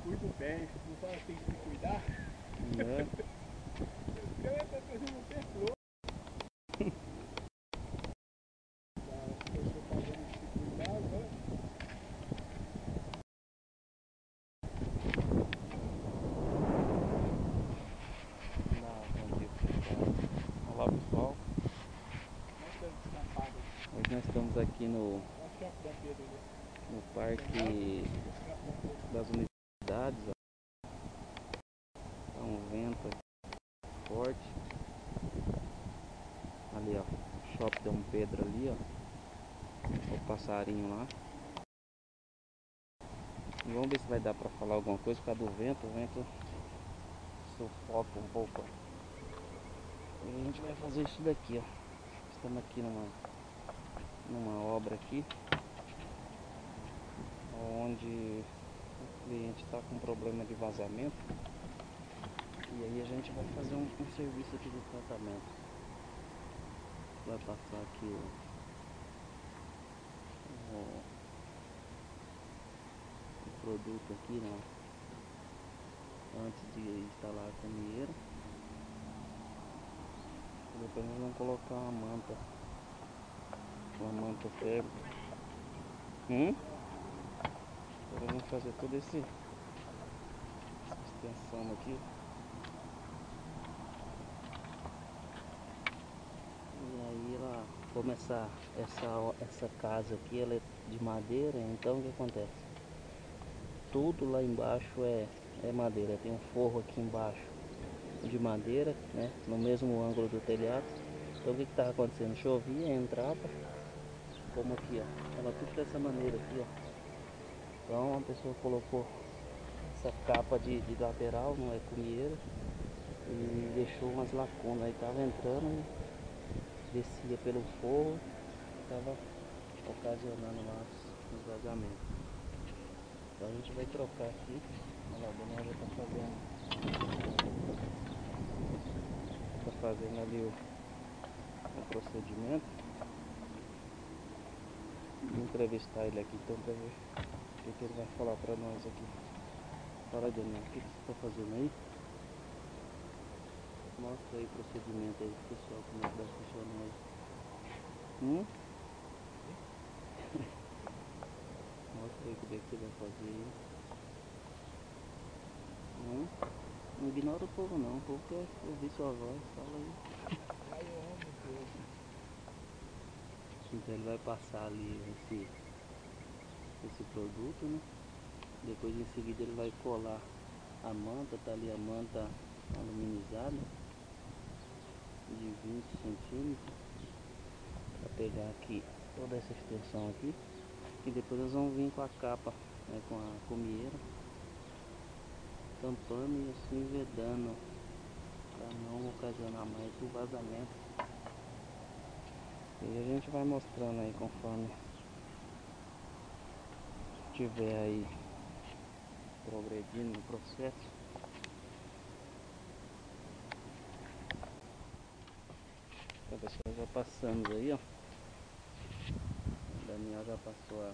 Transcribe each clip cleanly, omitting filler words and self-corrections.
cuido bem, não fala que tem que se cuidar. É. Eu ia estar fazendo até flor. Olá pessoal, hoje nós estamos aqui no Parque das Universidades. Tá um vento forte. Ali ó, o Shopping Dom Pedro ali ó, o passarinho lá. E vamos ver se vai dar pra falar alguma coisa por causa do vento. O vento sufoca um pouco. E a gente vai fazer isso daqui ó. Estamos aqui numa obra aqui, onde o cliente está com problema de vazamento. E aí a gente vai fazer um serviço aqui de tratamento. Vai passar aqui o produto aqui, né? Antes de instalar a camieira. Depois nós vamos colocar uma manta térmica. Agora vamos fazer toda essa extensão aqui. E aí ela, como essa casa aqui ela é de madeira, então o que acontece? Tudo lá embaixo é madeira. Tem um forro aqui embaixo de madeira, né? No mesmo ângulo do telhado. Então o que estava acontecendo? Chovia, entrava, como aqui ó, ela tudo dessa maneira aqui ó. Então a pessoa colocou essa capa de lateral, não é cumieira, e deixou umas lacunas. Aí tava entrando, descia pelo forro, tava ocasionando lá os vazamentos. Então a gente vai trocar aqui. Olha lá, o Daniel já tá fazendo ali o procedimento. Vou entrevistar ele aqui então pra ver o que ele vai falar pra nós aqui. Fala, Daniel, o que você tá fazendo aí? Mostra aí o procedimento aí pro pessoal, como é que vai funcionar aí. Mostra aí o que é que você vai fazer aí. Não ignora o povo não, o povo quer ouvir sua voz, fala aí. Então ele vai passar ali esse produto, né? Depois em seguida ele vai colar a manta, tá ali a manta aluminizada de 20 centímetros, para pegar aqui toda essa extensão aqui. E depois nós vamos vir com a capa, né, com a cumieira, tampando e assim vedando, para não ocasionar mais o vazamento. E a gente vai mostrando aí conforme tiver aí progredindo no processo. A pessoa já passando aí, ó. O Daniel já passou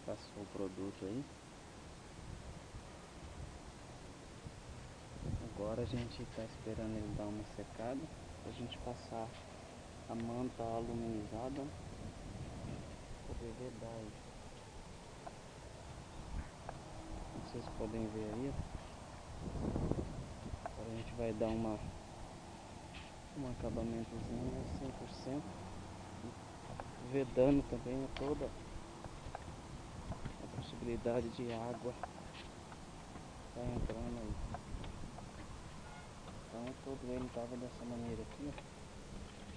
passou o produto aí. Agora a gente está esperando ele dar uma secada pra gente passar a manta aluminizada para poder vedar aí. Vocês podem ver aí, agora a gente vai dar um acabamentozinho 100%, vedando também toda a possibilidade de água tá entrando aí. Então todo ele tava dessa maneira aqui, ó.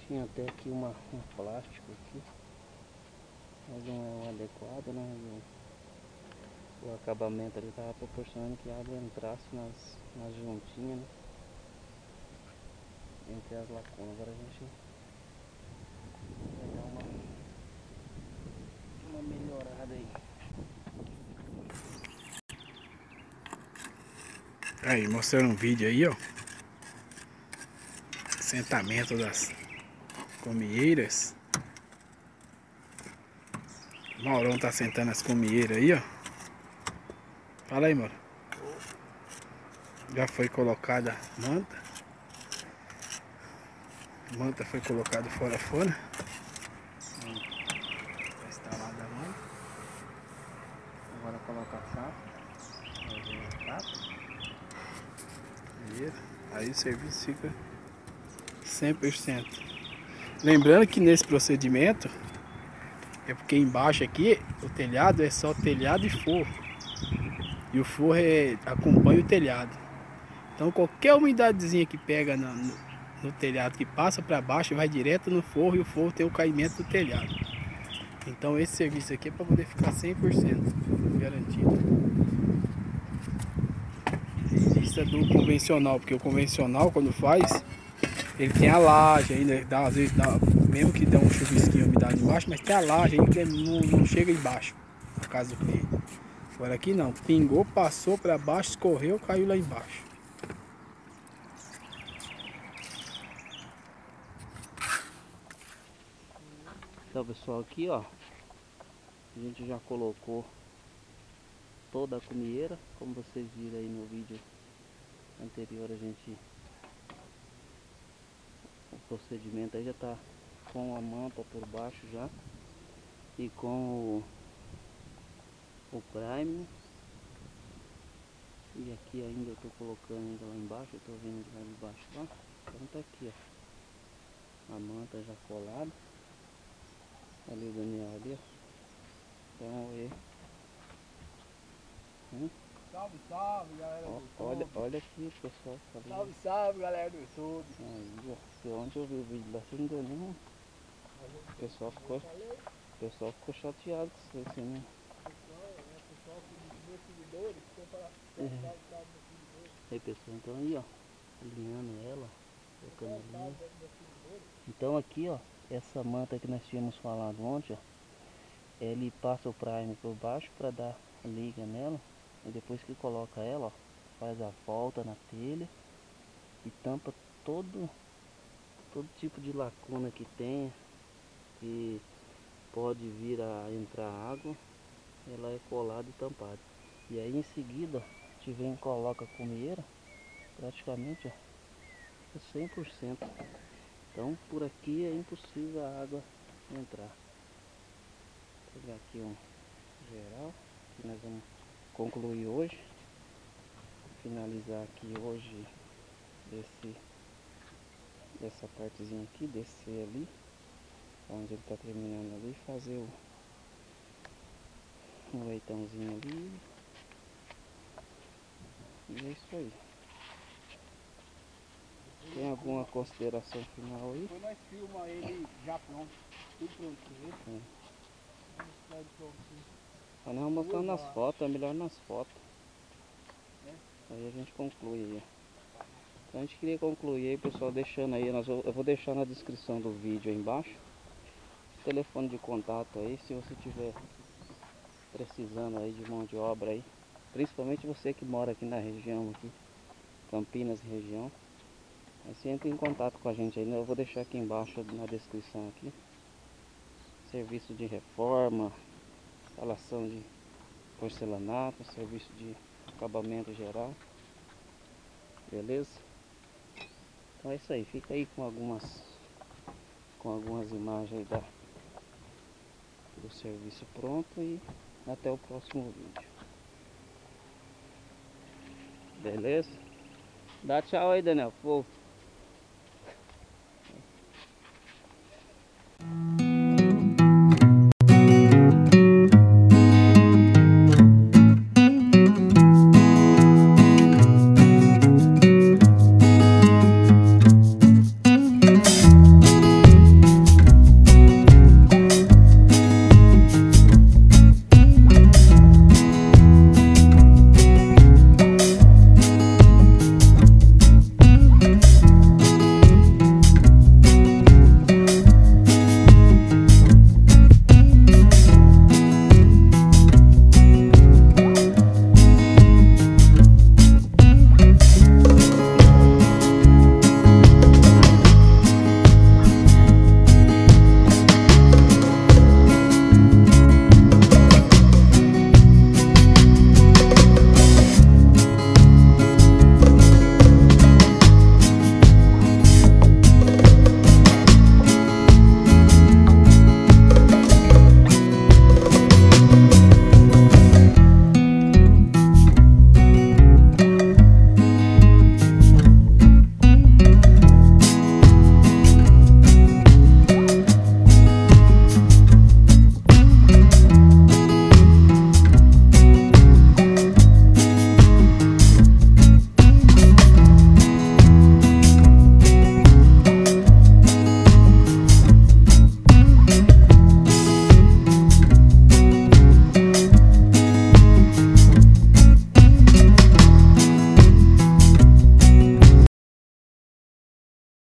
Tinha até aqui um plástico aqui, mas não é o adequado, né? O acabamento ali tava proporcionando que a água entrasse nas juntinhas, né? Entre as lacunas. Agora a gente vai dar uma melhorada aí. Aí, mostrando um vídeo aí, ó. Assentamento das comieiras. O Maurão tá sentando as comieiras aí, ó. Fala aí, Mauro. Já foi colocada a manta. A manta foi colocada fora. Tá instalada a manta. Agora coloca a safra. Aí o serviço fica 100%. Lembrando que nesse procedimento é porque embaixo aqui o telhado é só telhado e forro. E o forro acompanha o telhado. Então qualquer umidadezinha que pega no telhado que passa para baixo vai direto no forro e o forro tem o caimento do telhado. Então esse serviço aqui é para poder ficar 100% garantido. Isso é do convencional, porque o convencional quando faz, ele tem a laje ainda, às vezes dá, mesmo que dê um chuvisquinho, umidade embaixo, mas tem a laje ainda que não chega embaixo, na casa do cliente. Agora aqui não, pingou, passou para baixo, escorreu, caiu lá embaixo. Então pessoal, aqui ó, a gente já colocou toda a cumieira, como vocês viram aí no vídeo anterior, o procedimento aí já tá com a manta por baixo já e com o prime. E aqui ainda eu tô colocando ainda lá embaixo, eu tô vendo lá de baixo lá. Então tá aqui ó, a manta já colada. Ali o Daniel ali ó. Então aí. Salve, salve galera do YouTube. Olha aqui pessoal. Salve, salve galera do YouTube. Aí ó, porque ontem eu vi o vídeo lá, você não deu nenhum. O pessoal ficou chateado com isso assim, né? Pessoal, meus seguidores, ficou para meus seguidores. Aí pessoal, então aí ó, alinhando ela, colocando a linha. Meus seguidores. Então aqui ó, essa manta que nós tínhamos falado ontem ó, ele passa o prime por baixo para dar liga nela. E depois que coloca ela ó, faz a volta na telha e tampa todo tipo de lacuna que tenha, que pode vir a entrar água, ela é colada e tampada. E aí em seguida a gente vem e coloca a cumieira, praticamente ó, 100%. Então por aqui é impossível a água entrar. Vou pegar aqui um geral que nós vamos concluir hoje, finalizar aqui hoje dessa partezinha aqui, descer ali onde ele está terminando ali, fazer o leitãozinho ali. E é isso aí. Tem alguma consideração final aí? Depois nós filmamos ele já pronto, tudo pronto com ele. Mas não mostrando nas fotos, é melhor nas fotos. Aí a gente conclui aí. Então a gente queria concluir aí, pessoal, deixando aí, eu vou deixar na descrição do vídeo aí embaixo o telefone de contato aí, se você tiver precisando aí de mão de obra aí, principalmente você que mora aqui na região aqui, Campinas região, aí você entra em contato com a gente aí, eu vou deixar aqui embaixo na descrição aqui. Serviço de reforma, instalação de porcelanato, serviço de acabamento geral, beleza? Então é isso aí, fica aí com algumas imagens aí do serviço pronto e até o próximo vídeo, beleza? Dá tchau aí, Daniel.